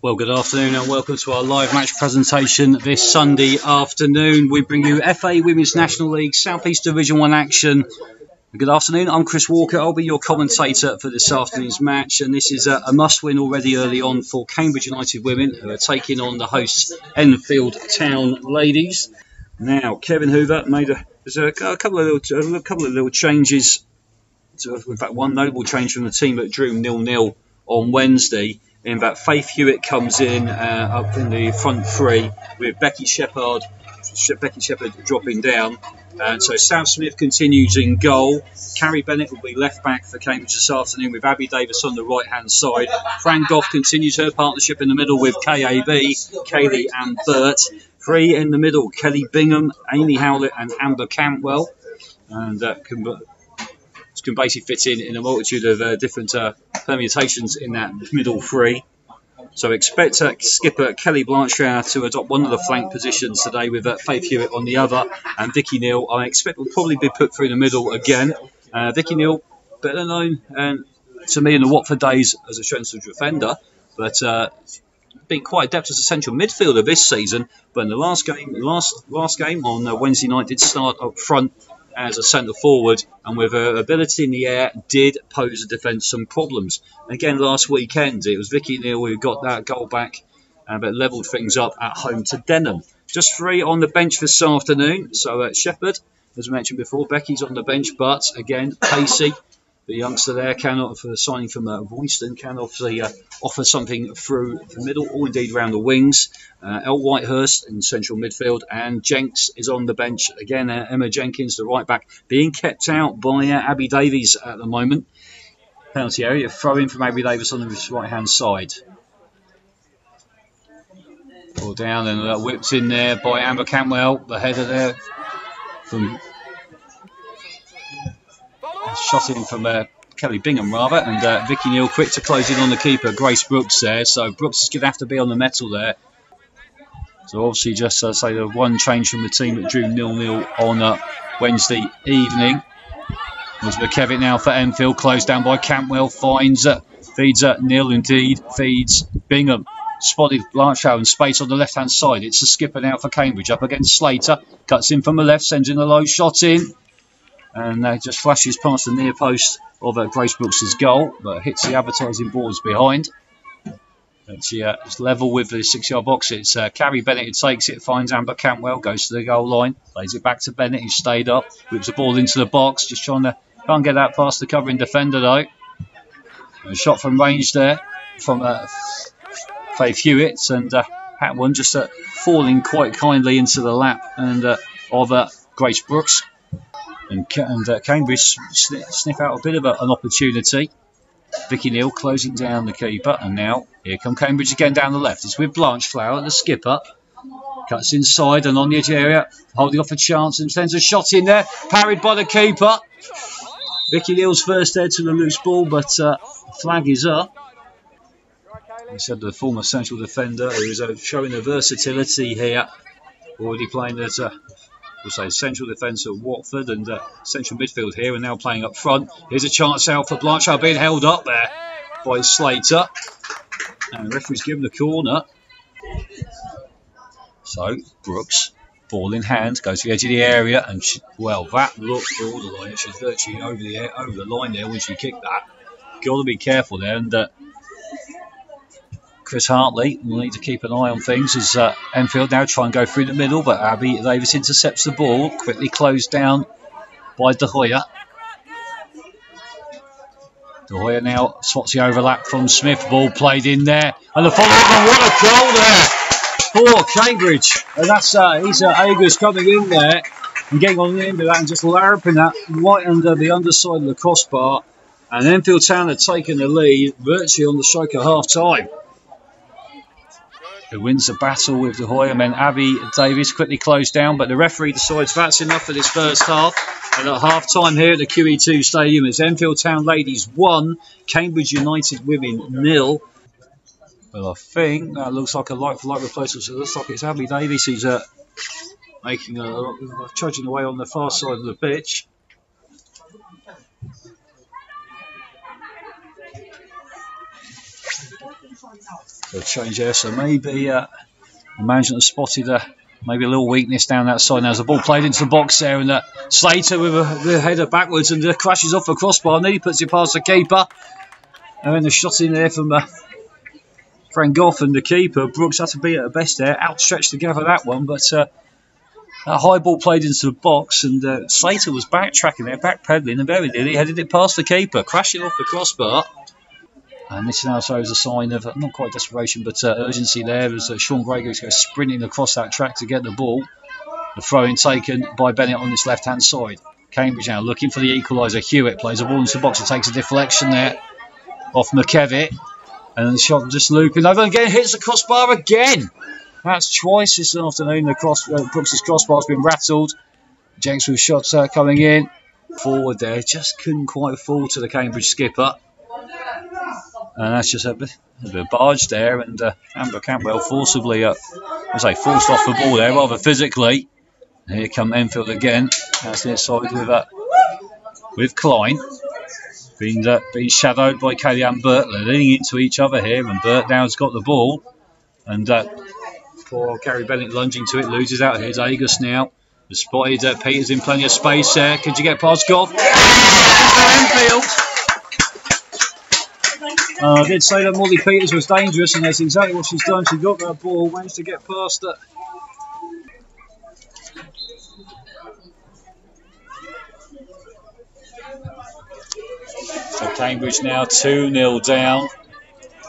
Well, good afternoon and welcome to our live match presentation this Sunday afternoon. We bring you FA Women's National League South East Division 1 action. Good afternoon, I'm Chris Walker. I'll be your commentator for this afternoon's match, and this is a must-win already early on for Cambridge United women, who are taking on the hosts Enfield Town ladies. Now, Kevin Hoover made a couple of little changes. In fact, one notable change from the team that drew 0-0 on Wednesday. In that, Faith Hewitt comes in up in the front three with Becky Shepherd dropping down. And so Sam Smith continues in goal. Carrie Bennett will be left back for Cambridge this afternoon with Abby Davis on the right hand side. Fran Goff continues her partnership in the middle with KAB, Kaylee and Burt. Three in the middle, Kelly Bingham, Amy Howlett and Amber Cantwell. And can basically fit in a multitude of different permutations in that middle three. So expect skipper Kelly Blanchard to adopt one of the flank positions today with Faith Hewitt on the other, and Vicky Neal I expect will probably be put through the middle again. Vicky Neal, better known to me in the Watford days as a central defender, but been quite adept as a central midfielder this season. But in the last game on Wednesday night, did start up front as a centre forward, and with her ability in the air did pose the defence some problems. Again, last weekend it was Vicky Neal who got that goal back, but levelled things up at home to Denham. Just three on the bench this afternoon. So Shepherd, as mentioned before, Becky's on the bench, but again Pacey, the youngster there, cannot, for signing from Royston, can obviously offer something through the middle or indeed around the wings. El Whitehurst in central midfield, and Jenks is on the bench. Again, Emma Jenkins, the right back, being kept out by Abby Davies at the moment. Penalty area, throw in from Abby Davies on the right hand side. Pulled down and whipped in there by Amber Cantwell, the header there from... Shot in from Kelly Bingham rather, and Vicky Neal quick to close in on the keeper, Grace Brooks there. So Brooks is going to have to be on the metal there. So obviously just say the one change from the team that drew 0-0 on Wednesday evening was McKevitt now for Enfield, closed down by Cantwell, finds feeds Neal, indeed feeds Bingham. Spotted Blanchard in space on the left hand side. It's the skipper now for Cambridge up against Slater, cuts in from the left, sends in a low shot in. And just flashes past the near post of Grace Brooks' goal, but hits the advertising boards behind. And she is level with the 6-yard box. It's Carrie Bennett who takes it, finds Amber Cantwell, goes to the goal line, plays it back to Bennett, who stayed up, whips the ball into the box, just can't get that past the covering defender though. A shot from range there from Faith Hewitt, and that one just falling quite kindly into the lap of Grace Brooks. And Cambridge sniff out a bit of an opportunity. Vicky Neal closing down the keeper, and now here come Cambridge again down the left. It's with Blanchflower, the skipper. Cuts inside and on the edge area, holding off a chance and sends a shot in there, parried by the keeper. Vicky Neal's first head to the loose ball, but flag is up. I said the former central defender who is showing the versatility here, already playing as we'll say central defence at Watford and central midfield here, and now playing up front. Here's a chance out for Blanchard, being held up there by Slater, and the referee's given the corner. So Brooks, ball in hand, goes to the edge of the area, and that looked borderline. She's virtually over the line there when she kicked that. Got to be careful there, and Chris Hartley will need to keep an eye on things as Enfield now try and go through the middle, but Abby Davis intercepts the ball, quickly closed down by De Hoya. De Hoya now spots the overlap from Smith, ball played in there, and the follow-up, what a goal there for Cambridge. And that's Agers coming in there and getting on the end of that and just larping that right under the underside of the crossbar, and Enfield Town had taken the lead virtually on the stroke of half-time. Who wins the battle with De Hoya, and then Abby Davis quickly closed down, but the referee decides that's enough for this first half. And at half-time here at the QE2 Stadium, it's Enfield Town ladies 1, Cambridge United women 0. Well, I think that looks like a like-for-like replacement, so it looks like it's Abby Davis who's trudging away on the far side of the pitch. So change there. So maybe the management has spotted maybe a little weakness down that side. Now as the ball played into the box there, and Slater with the header backwards and crashes off the crossbar, and then he puts it past the keeper. And then the shot in there from Frank Goff and the keeper. Brooks had to be at her best there, outstretched to gather that one, but that high ball played into the box, and Slater was backtracking there, backpedaling, and very nearly headed it past the keeper, crashing off the crossbar. And this now shows a sign of, not quite desperation, but urgency there, as Sean Gregory goes sprinting across that track to get the ball. The throw-in taken by Bennett on this left-hand side. Cambridge now looking for the equaliser. Hewitt plays a ball into the box and takes a deflection there off McKevitt. And the shot just looping over and again, hits the crossbar again. That's twice this afternoon. Brooks' crossbar's been rattled. Jenks with shots coming in. Forward there, just couldn't quite fall to the Cambridge skipper. And that's just a bit of barge there, and Amber Campbell forcibly, forced off the ball there, rather physically. And here come Enfield again. That's the side with Klein. Being shadowed by Kellyanne Burt. They're leaning into each other here, and Burt now has got the ball. And poor Gary Bennett lunging to it, loses out. Here's Agus now. Has spotted Peters in plenty of space there. Could you get past Goff? Enfield! I did say that Molly Peters was dangerous, and that's exactly what she's done. She got that ball, managed to get past it. So Cambridge now 2-0 down.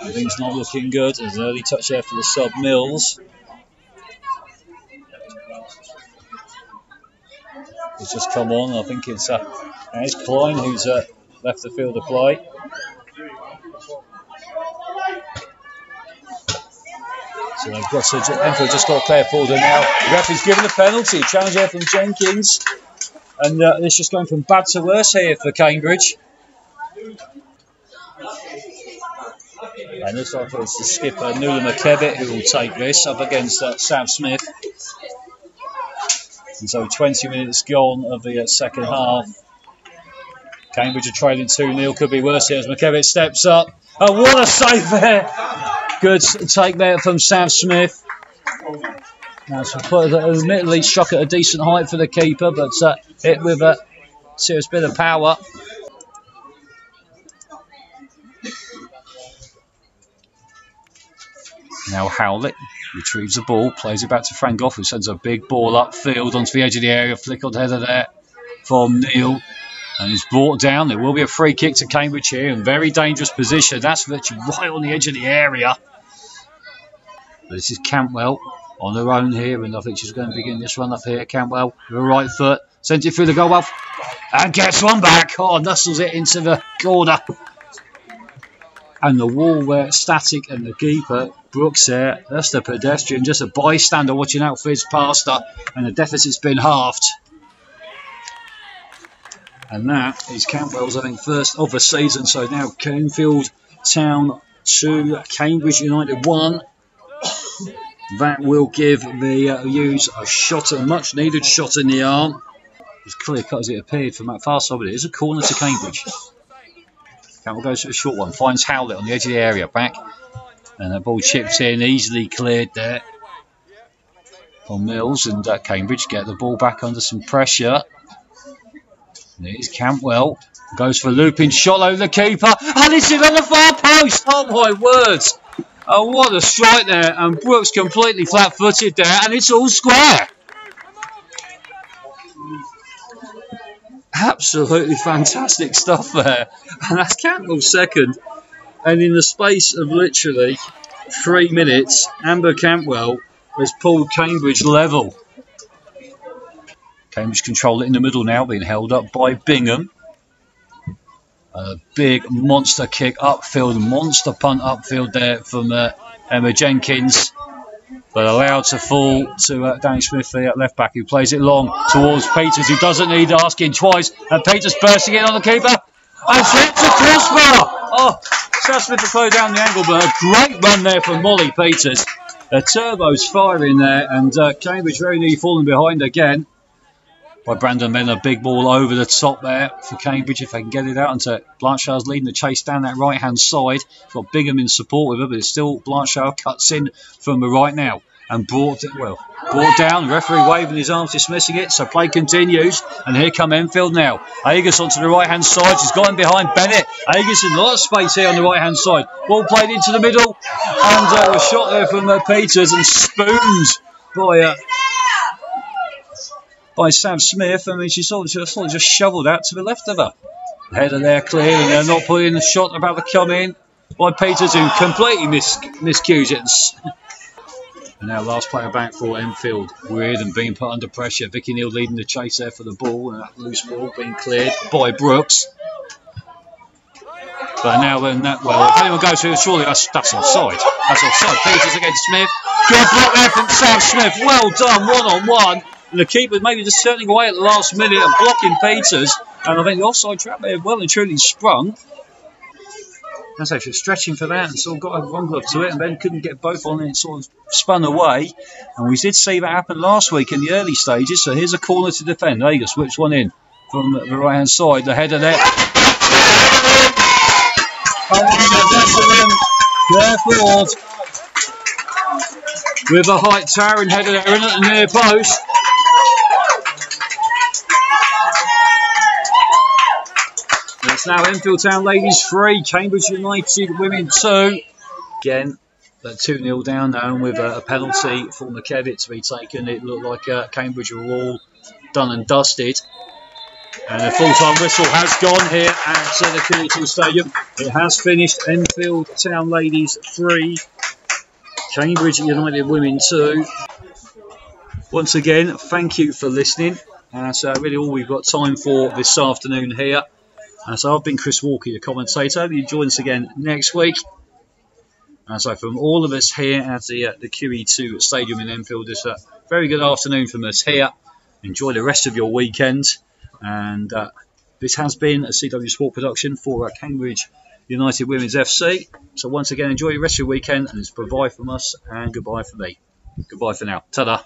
Things not looking good. There's an early touch there for the sub Mills. It's just come on. I think it's Klein who's left the field of play. So they've got Enfield just got a player forward now. The referee's given a penalty. Challenge there from Jenkins. And it's just going from bad to worse here for Cambridge. And looks like it's the skipper, Nuala McKevitt, who will take this up against Sam Smith. And so 20 minutes gone of the second half. Cambridge are trailing 2-0. Could be worse here as McKevitt steps up. Oh, what a save there! Good take there from Sam Smith. Now, admittedly struck at a decent height for the keeper, but hit with a serious bit of power. Now Howlett retrieves the ball, plays it back to Frank Goff, who sends a big ball upfield onto the edge of the area. Flickled header there from Neil. And it's brought down. There will be a free kick to Cambridge here in very dangerous position. That's virtually right on the edge of the area. But this is Cantwell on her own here, and I think she's going to begin this run up here. Cantwell with her right foot, sends it through the goal well, and gets one back. Oh, nuzzles it into the corner. And the wall where static, and the keeper, Brooks there, that's the pedestrian, just a bystander watching out for his past her, and the deficit's been halved. And that is Campbell's, I think, first of the season. So now Enfield Town 2, Cambridge United 1. That will give the U's a shot, a much needed shot in the arm. As clear cut as it appeared from that far side, but it is a corner to Cambridge. Campbell goes for a short one, finds Howlett on the edge of the area, back. And the ball chipped in, easily cleared there from Mills, and Cambridge get the ball back under some pressure. And it is Campbell, goes for a looping shot over the keeper, and it's in on the far post. Oh my words! Oh, what a strike there, and Brooks completely flat-footed there, and it's all square. Absolutely fantastic stuff there, and that's Campbell's second. And in the space of literally 3 minutes, Amber Campbell has pulled Cambridge level. Cambridge control it in the middle now, being held up by Bingham. A big monster kick upfield, monster punt upfield there from Emma Jenkins. But allowed to fall to Danny Smith, the left back, who plays it long towards Peters, who doesn't need asking twice. And Peters bursting in on the keeper. And flips a crossbar! Oh, Sam Smith to close down the angle, but a great run there from Molly Peters. The turbo's firing there, and Cambridge very nearly falling behind again. by Brandon Miller. Big ball over the top there for Cambridge if they can get it out. And Blanchard's leading the chase down that right hand side. Got Bingham in support with her, but it's still Blanchard cuts in from the right now and brought down. Referee waving his arms, dismissing it. So play continues, and here come Enfield now. Agus onto the right hand side. She's got him behind Bennett. Agus in a lot of space here on the right hand side. Ball played into the middle, and a shot there from Peters and spooned by Sam Smith. I mean, she sort of just shoveled out to the left of her. The header there cleared, and they're not putting the shot about to come in by Peters, who completely miscues it. And now last player back for Enfield. Weird and being put under pressure. Vicky Neal leading the chase there for the ball, and that loose ball being cleared by Brooks. But now if anyone goes through, surely that's offside. That's offside. Peters against Smith. Good block there from Sam Smith. Well done, 1-on-1. And the keeper maybe just turning away at the last minute and blocking Peters. And I think the offside trap there well and truly sprung. That's actually stretching for that and sort of got one glove to it, and then couldn't get both on it and sort of spun away. And we did see that happen last week in the early stages. So here's a corner to defend. Agus whips one in from the right hand side. The header there. There forward with a height towering header there in at the near post. It's now Enfield Town ladies 3, Cambridge United women 2. Again, 2-0 down now, with a penalty for McKevitt to be taken. It looked like Cambridge were all done and dusted. And a full-time whistle has gone here at the Community Stadium. It has finished Enfield Town ladies 3, Cambridge United women 2. Once again, thank you for listening. That's really all we've got time for this afternoon here. So I've been Chris Walker, your commentator. You join us again next week. So from all of us here at the QE2 Stadium in Enfield, it's a very good afternoon from us here. Enjoy the rest of your weekend. And this has been a CW Sport production for Cambridge United Women's FC. So once again, enjoy the rest of your weekend. And it's bye from us and goodbye for me. Goodbye for now. Ta-da.